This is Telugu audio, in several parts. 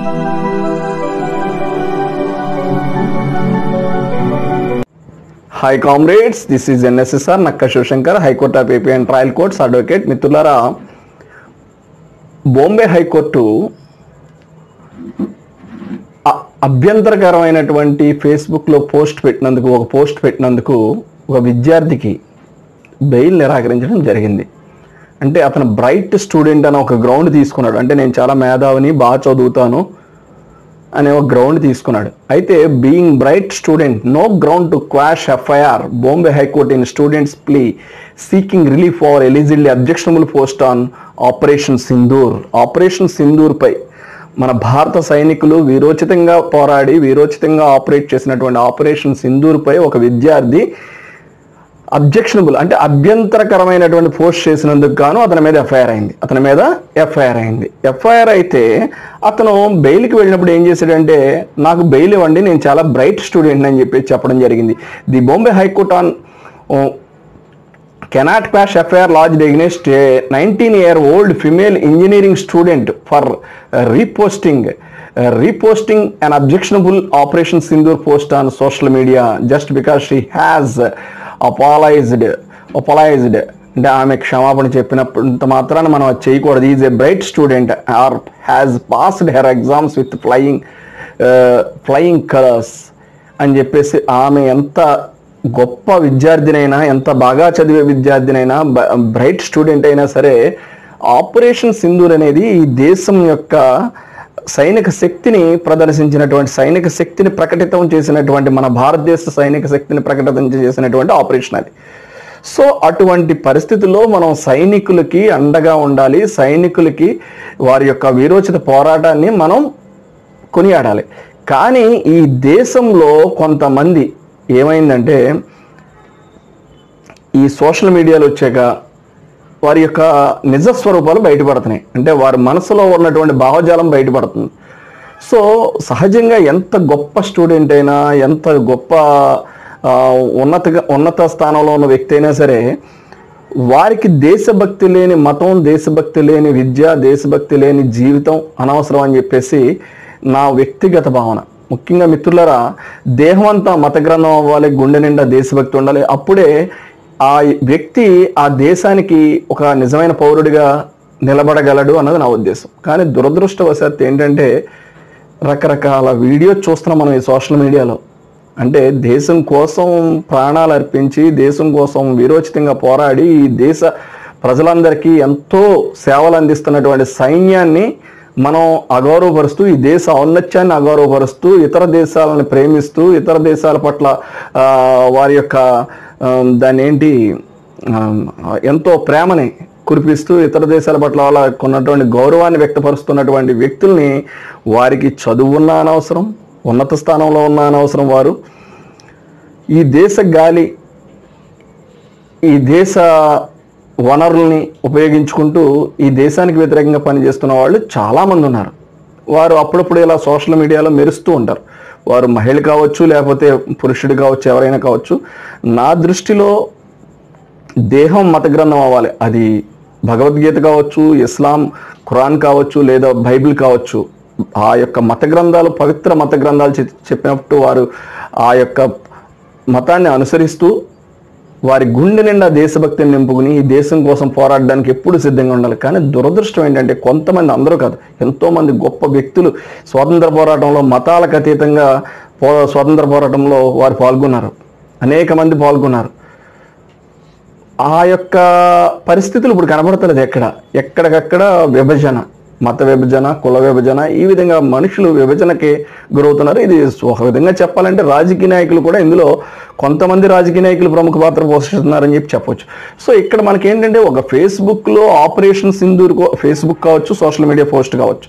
Hi comrades, this is NSSR Nakka Shivshankar, High Court of AP and Trial Courts Advocate. మిత్రులారా, బాంబే హైకోర్టు అభ్యంతరకరమైనటువంటి ఫేస్బుక్లో ఒక పోస్ట్ పెట్టినందుకు ఒక విద్యార్థికి బెయిల్ నిరాకరించడం జరిగింది. అంటే అతను బ్రైట్ స్టూడెంట్ అని ఒక గ్రౌండ్ తీసుకున్నాడు. అంటే నేను చాలా మేధావిని, బాగా చదువుతాను అనే ఒక గ్రౌండ్ తీసుకున్నాడు. అయితే being bright student, no ground to quash FIR, Bombay high court in students plea seeking relief for eligible objectionable post on operation Sindoor. Operation Sindoor పై మన భారత సైనికులు వీరోచితంగా పోరాడి వీరోచితంగా ఆపరేట్ చేసినటువంటి ఆపరేషన్ సింధూర్ పై ఒక విద్యార్థి అబ్జెక్షనబుల్ అంటే అభ్యంతరకరమైనటువంటి పోస్ట్ చేసినందుకు గాను అతని మీద ఎఫ్ఐఆర్ అయింది. ఎఫ్ఐఆర్ అయితే అతను బెయిల్కి వెళ్ళినప్పుడు ఏం చేశాడంటే, నాకు బెయిల్ ఇవ్వండి, నేను చాలా బ్రైట్ స్టూడెంట్ అని చెప్పడం జరిగింది. The Bombay high court on cannot quash FIR lodged against a 19-year-old female engineering student for reposting an objectionable Operation Sindoor post on social media just because she has apologized. అంటే ఆమె క్షమాపణ చెప్పినంత మాత్రాన మనం అది చేయకూడదు. Is a bright student or has passed her exams with flying colours అని చెప్పేసి, ఆమె ఎంత గొప్ప విద్యార్థినైనా, ఎంత బాగా చదివే విద్యార్థినైనా, బ్రైట్ స్టూడెంట్ అయినా సరే, ఆపరేషన్ సింధూర్ అనేది ఈ దేశం యొక్క సైనిక శక్తిని ప్రదర్శించినటువంటి, సైనిక శక్తిని ప్రకటితం చేసినటువంటి, మన భారతదేశ సైనిక శక్తిని ప్రకటితం చేసినటువంటి ఆపరేషన్ అది. సో అటువంటి పరిస్థితుల్లో మనం సైనికులకి అండగా ఉండాలి, సైనికులకి వారి యొక్క వీరోచిత పోరాటాన్ని మనం కొనియాడాలి. కానీ ఈ దేశంలో కొంతమంది ఏమైందంటే, ఈ సోషల్ మీడియాలో వచ్చాక వారి యొక్క నిజస్వరూపాలు బయటపడుతున్నాయి. అంటే వారి మనసులో ఉన్నటువంటి భావజాలం బయటపడుతుంది. సో సహజంగా ఎంత గొప్ప స్టూడెంట్ అయినా, ఎంత గొప్ప ఉన్నత స్థానంలో ఉన్న వ్యక్తి అయినా సరే, వారికి దేశభక్తి లేని మతం, దేశభక్తి లేని విద్య, దేశభక్తి లేని జీవితం అనవసరం అని చెప్పేసి నా వ్యక్తిగత భావన. ముఖ్యంగా మిత్రులారా, దేహం అంతా మత గ్రంథం అవ్వాలి, గుండె నిండా దేశభక్తి ఉండాలి. అప్పుడే ఆ వ్యక్తి ఆ దేశానికి ఒక నిజమైన పౌరుడిగా నిలబడగలడు అన్నది నా ఉద్దేశం. కానీ దురదృష్టవశాత్తు ఏంటంటే, రకరకాల వీడియోస్ చూస్తున్నాం మనం ఈ సోషల్ మీడియాలో. అంటే దేశం కోసం ప్రాణాలు అర్పించి, దేశం కోసం వీరోచితంగా పోరాడి, ఈ దేశ ప్రజలందరికీ ఎంతో సేవలు అందిస్తున్నటువంటి సైన్యాన్ని మనం అగౌరవపరుస్తూ, ఈ దేశ ఔన్నత్యాన్ని అగౌరవపరుస్తూ, ఇతర దేశాలను ప్రేమిస్తూ, ఇతర దేశాల పట్ల వారి యొక్క ఎంతో ప్రేమని కురిపిస్తూ, ఇతర దేశాల పట్ల వాళ్ళకు ఉన్నటువంటి గౌరవాన్ని వ్యక్తపరుస్తున్నటువంటి వ్యక్తుల్ని, వారికి చదువున్న అనవసరం, ఉన్నత స్థానంలో ఉన్న అనవసరం, వారు ఈ దేశ గాలి, ఈ దేశ వనరుల్ని ఉపయోగించుకుంటూ ఈ దేశానికి వ్యతిరేకంగా పనిచేస్తున్న వాళ్ళు చాలామంది ఉన్నారు. వారు అప్పుడప్పుడు ఇలా సోషల్ మీడియాలో మెరుస్తూ ఉంటారు. వారు మహిళ కావచ్చు, లేకపోతే పురుషుడు కావచ్చు, ఎవరైనా కావచ్చు. నా దృష్టిలో దేహం మత గ్రంథం అవ్వాలి. అది భగవద్గీత కావచ్చు, ఇస్లాం ఖురాన్ కావచ్చు, లేదా బైబిల్ కావచ్చు. ఆ యొక్క మత గ్రంథాలు, పవిత్ర మత గ్రంథాలు చెప్పినప్పుడు వారు ఆ యొక్క మతాన్ని అనుసరిస్తూ వారి గుండె నిండా దేశభక్తిని నింపుకుని ఈ దేశం కోసం పోరాడడానికి ఎప్పుడు సిద్ధంగా ఉండాలి. కానీ దురదృష్టం ఏంటంటే, కొంతమంది, అందరూ కాదు, ఎంతోమంది గొప్ప వ్యక్తులు స్వాతంత్ర పోరాటంలో మతాలకు అతీతంగా స్వాతంత్ర పోరాటంలో వారు పాల్గొన్నారు. అనేక మంది పాల్గొన్నారు. ఆ యొక్క పరిస్థితులు ఇప్పుడు కనబడతలేదు. ఎక్కడికక్కడ విభజన, మత విభజన, కుల విభజన, ఈ విధంగా మనుషులు విభజనకి గురవుతున్నారు. ఇది ఒక విధంగా చెప్పాలంటే రాజకీయ నాయకులు కూడా ఇందులో, కొంతమంది రాజకీయ నాయకులు ప్రముఖ పాత్ర పోషిస్తున్నారని చెప్పొచ్చు. సో ఇక్కడ మనకేంటంటే, ఒక ఫేస్బుక్లో ఆపరేషన్ సింధూర్, ఫేస్బుక్ కావచ్చు, సోషల్ మీడియా పోస్ట్ కావచ్చు,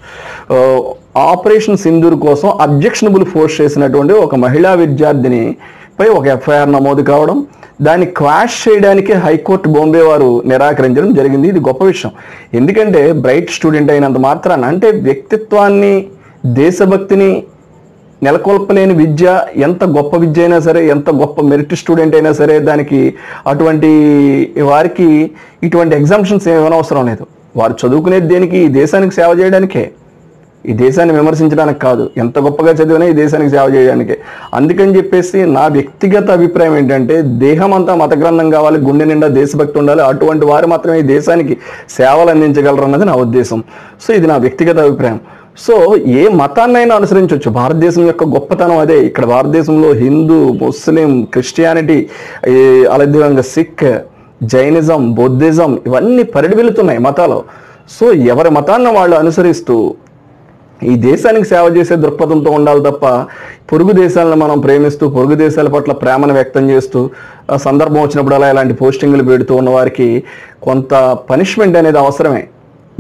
ఆపరేషన్ సింధూర్ కోసం అబ్జెక్షనబుల్ పోస్ట్ చేసినటువంటి ఒక మహిళా విద్యార్థిని పై ఒక ఎఫ్ఐఆర్ నమోదు కావడం, దాన్ని క్వాష్ చేయడానికి హైకోర్టు బాంబే వారు నిరాకరించడం జరిగింది. ఇది గొప్ప విషయం. ఎందుకంటే బ్రైట్ స్టూడెంట్ అయినంత మాత్రాన, అంటే వ్యక్తిత్వాన్ని, దేశభక్తిని నెలకొల్పలేని విద్య, ఎంత గొప్ప విద్య అయినా సరే, ఎంత గొప్ప మెరిట్ స్టూడెంట్ అయినా సరే, దానికి అటువంటి వారికి ఇటువంటి ఎగ్జామ్షన్స్ ఏమనవసరం లేదు. వారు చదువుకునేది దేనికి? ఈ దేశానికి సేవ చేయడానికే. ఈ దేశాన్ని విమర్శించడానికి కాదు, ఎంత గొప్పగా చదివినా ఈ దేశానికి సేవ చేయడానికి. అందుకని చెప్పేసి నా వ్యక్తిగత అభిప్రాయం ఏంటంటే, దేహం అంతా మత గ్రంథం కావాలి, గుండె నిండా దేశభక్తి ఉండాలి, అటువంటి వారు మాత్రమే ఈ దేశానికి సేవలు అందించగలరు అన్నది నా ఉద్దేశం. సో ఇది నా వ్యక్తిగత అభిప్రాయం. సో ఏ మతాన్నైనా అనుసరించవచ్చు. భారతదేశం యొక్క గొప్పతనం అదే. ఇక్కడ భారతదేశంలో హిందూ, ముస్లిం, క్రిస్టియానిటీ, అదేవిధంగా సిక్, జైనిజం, బౌద్ధిజం ఇవన్నీ పరిడివెళ్తున్నాయి మతాలు. సో ఎవరి మతాన్ని వాళ్ళు అనుసరిస్తూ ఈ దేశానికి సేవ చేసే దృక్పథంతో ఉండాలి తప్ప, పొరుగు దేశాలను మనం ప్రేమిస్తూ పొరుగు దేశాల పట్ల ప్రేమను వ్యక్తం చేస్తూ సందర్భం వచ్చినప్పుడు అలా ఇలాంటి పోస్టింగ్లు పెడుతూ ఉన్న వారికి కొంత పనిష్మెంట్ అనేది అవసరమే.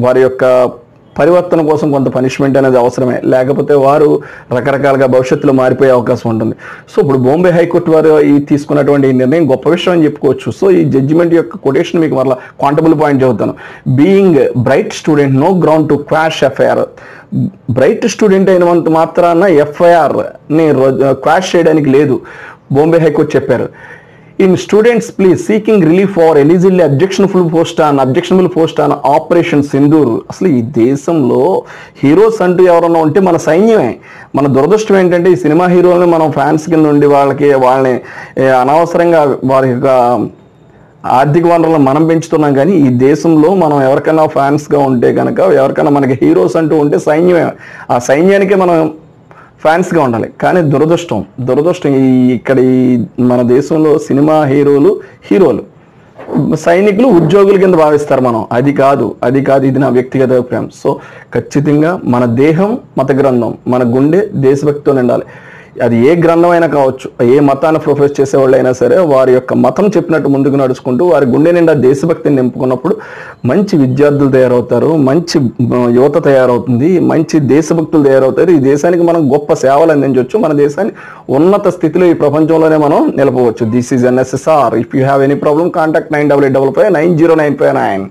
వారి యొక్క పరివర్తన కోసం కొంత పనిష్మెంట్ అనేది అవసరమే, లేకపోతే వారు రకరకాలుగా భవిష్యత్తులో మారిపోయే అవకాశం ఉంటుంది. సో ఇప్పుడు బాంబే హైకోర్టు వారు ఈ తీసుకున్నటువంటి ఈ నిర్ణయం గొప్ప విషయం అని చెప్పుకోవచ్చు. సో ఈ జడ్జిమెంట్ యొక్క కొటేషన్ మీకు మరలా క్వాంటబుల్ పాయింట్ చెబుతాను. Being bright student no ground to quash FIR. Bright student అయినంత మాత్రాన ఎఫ్ఐఆర్ని క్వాష్ చేయడానికి లేదు, బాంబే హైకోర్టు చెప్పారు. In students please seeking relief for eligible objectionable post on operation Sindoor. అసలు ఈ దేశంలో హీరోస్ అంటూ ఎవరన్నా ఉంటే మన సైన్యమే. మన దురదృష్టం ఏంటంటే ఈ సినిమా హీరోలని మనం ఫ్యాన్స్ కింద ఉండి వాళ్ళని అనవసరంగా వారి యొక్క ఆర్థిక వనరులను మనం పెంచుతున్నాం. కానీ ఈ దేశంలో మనం ఎవరికైనా ఫ్యాన్స్గా ఉంటే కనుక, ఎవరికైనా మనకి హీరోస్ అంటూ ఉంటే సైన్యమే. ఆ సైన్యానికే మనం ఫ్యాన్స్గా ఉండాలి. కానీ దురదృష్టం ఇక్కడ ఈ మన దేశంలో సినిమా హీరోలు సైనికులు ఉద్యోగుల కింద భావిస్తారు మనం. అది కాదు, ఇది నా వ్యక్తిగత అభిప్రాయం. సో ఖచ్చితంగా మన దేహం మత గ్రంథం, మన గుండె దేశభక్తితో నిండాలి. అది ఏ గ్రంథం అయినా కావచ్చు, ఏ మతాన్ని ప్రొఫెస్ చేసేవాళ్ళు అయినా సరే వారి యొక్క మతం చెప్పినట్టు ముందుకు నడుచుకుంటూ వారి గుండె నిండా దేశభక్తిని నింపుకున్నప్పుడు మంచి విద్యార్థులు తయారవుతారు, మంచి యువత తయారవుతుంది, మంచి దేశభక్తులు తయారవుతారు. ఈ దేశానికి మనం గొప్ప సేవలు అందించవచ్చు, మన దేశాన్ని ఉన్నత స్థితిలో ఈ ప్రపంచంలోనే మనం నిలపవచ్చు. This is NSSR. If you have any problem contact 9855 9095 9.